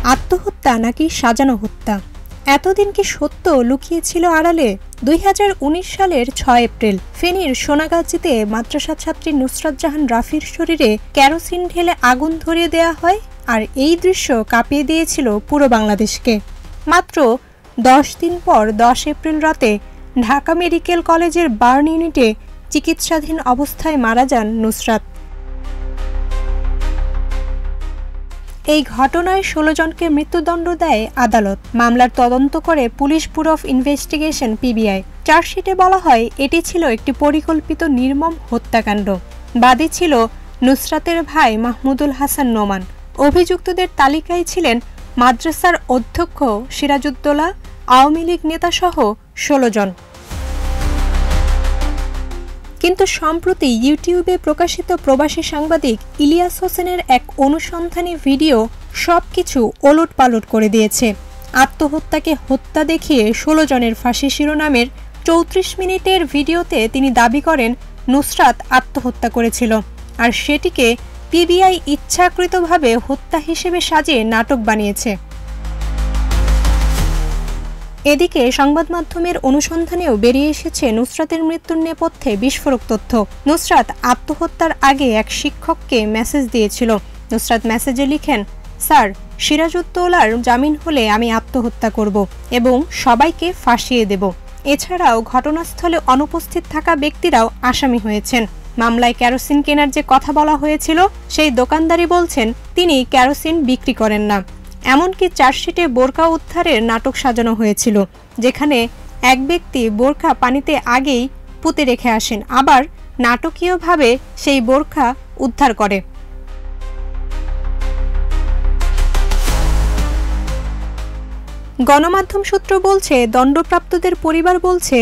আত্মহত্যা নাকি সাজানো হত্যা? এতদিন কি সত্য লুকিয়েছিল আড়ালে? 2019 সালের 6 এপ্রিল ফেনীর সোনাগাজীতে মাদ্রাসা ছাত্রী নুসরাত জাহান রাফির শরীরে কেরোসিন ঢেলে আগুন ধরিয়ে দেয়া হয়, আর এই দৃশ্য কাঁপিয়ে দিয়েছিল পুরো বাংলাদেশকে। মাত্র 10 দিন পর 10 এপ্রিল রাতে ঢাকা মেডিকেল কলেজের বার্ন ইউনিটে চিকিৎসাধীন অবস্থায় মারা যান নুসরাত। এই ঘটনায় 16 জনকে মৃত্যুদণ্ড দেয় আদালত। মামলার তদন্ত করে police bureau of investigation PBI. চার্জশিটে বলা হয় এটি ছিল একটি পরিকল্পিত নির্মম হত্যাকাণ্ড। বাদী ছিল নুসরাতের ভাই মাহমুদুল হাসান নোমান। অভিযুক্তদের তালিকায় ছিলেন মাদ্রাসার অধ্যক্ষ সিরাজউদ্দৌলা, আওয়ামী লীগ নেতাসহ 16 জন। কিন্তু সম্প্রতি ইউটিউবে প্রকাশিত প্রবাসী সাংবাদিক ইলিয়াস হোসেনের এক অনুসন্ধানী ভিডিও সবকিছু ওলটপালট করে দিয়েছে। আত্মহত্যাকে হত্যা দেখিয়ে 16 জনের ফাঁসি শিরোনামের 34 মিনিটের ভিডিওতে তিনি দাবি করেন নুসরাত আত্মহত্যা করেছিল, আর সেটিকে পিবিআই ইচ্ছাকৃতভাবে হত্যা হিসেবে সাজিয়ে নাটক বানিয়েছে। এদিকে সংবাদ মাধ্যমের অনুসন্ধানেও বেরিয়ে এসেছে নুসরাতের মৃত্যুর নেপথ্যে বিস্ফোরক তথ্য। নুসরাত আত্মহত্যার আগে এক শিক্ষককে মেসেজ দিয়েছিল। নুসরাত মেসেজে লিখেন, স্যার, সিরাজউদ্দৌলার জামিন হলে আমি আত্মহত্যা করব এবং সবাইকে ফাঁসিয়ে দেব। এছাড়াও ঘটনাস্থলে অনুপস্থিত থাকা ব্যক্তিরাও আসামি হয়েছেন। মামলায় কেরোসিন কেনার যে কথা বলা হয়েছিল, সেই দোকানদারই বলছেন তিনি কেরোসিন বিক্রি করেন না। এমনকি চার্জশিটে বোরকা উদ্ধারের নাটক সাজানো হয়েছিল, যেখানে এক ব্যক্তি বোরকা পানিতে আগেই পুঁতে রেখে আসেন, আবার নাটকীয়ভাবে সেই বোরকা উদ্ধার করে। গণমাধ্যম সূত্র বলছে, দণ্ডপ্রাপ্তদের পরিবার বলছে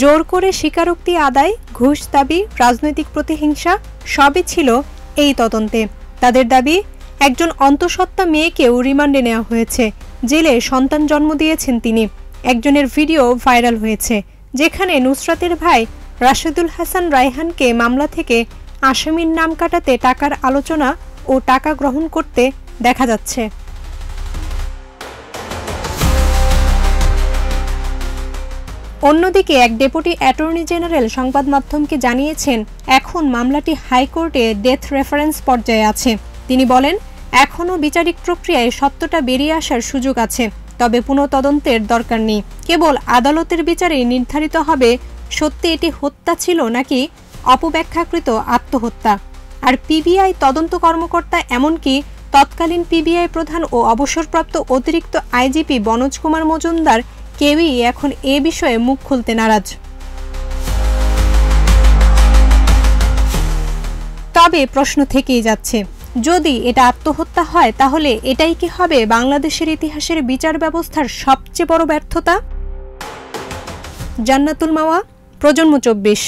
জোর করে স্বীকারোক্তি আদায়, ঘুষ দাবি, রাজনৈতিক প্রতিহিংসা সবই ছিল এই তদন্তে। তাদের দাবি, একজন অন্তঃসত্ত্বা মেয়েকেও রিমান্ডে নেওয়া হয়েছে। জেলে সন্তান জন্ম দিয়েছেন তিনি। একজনের ভিডিও ভাইরাল হয়েছে, যেখানে নুসরাতের ভাই রাশেদুল হাসান রায়হানকে মামলা থেকে আসামির নাম কাটাতে টাকার আলোচনা ও টাকা গ্রহণ করতে দেখা যাচ্ছে। অন্যদিকে এক ডেপুটি অ্যাটর্নি জেনারেল সংবাদ মাধ্যমকে জানিয়েছেন, এখন মামলাটি হাইকোর্টে ডেথ রেফারেন্স পর্যায়ে আছে। তিনি বলেন, এখনও বিচারিক প্রক্রিয়ায় সত্যটা বেরিয়ে আসার সুযোগ আছে, তবে পুনঃতদন্তের দরকার নেই। কেবল আদালতের বিচারেই নির্ধারিত হবে সত্যি এটি হত্যা ছিল নাকি অপব্যাখ্যাকৃত আত্মহত্যা। আর পিবিআই তদন্ত কর্মকর্তা, এমনকি তৎকালীন পিবিআই প্রধান ও অবসরপ্রাপ্ত অতিরিক্ত আইজিপি বনোজ কুমার মজুমদার কেউই এখন এ বিষয়ে মুখ খুলতে নারাজ। তবে প্রশ্ন থেকেই যাচ্ছে, যদি এটা আত্মহত্যা হয় তাহলে এটাই কি হবে বাংলাদেশের ইতিহাসের বিচার ব্যবস্থার সবচেয়ে বড় ব্যর্থতা? জান্নাতুল মাওয়া, প্রজন্ম 24।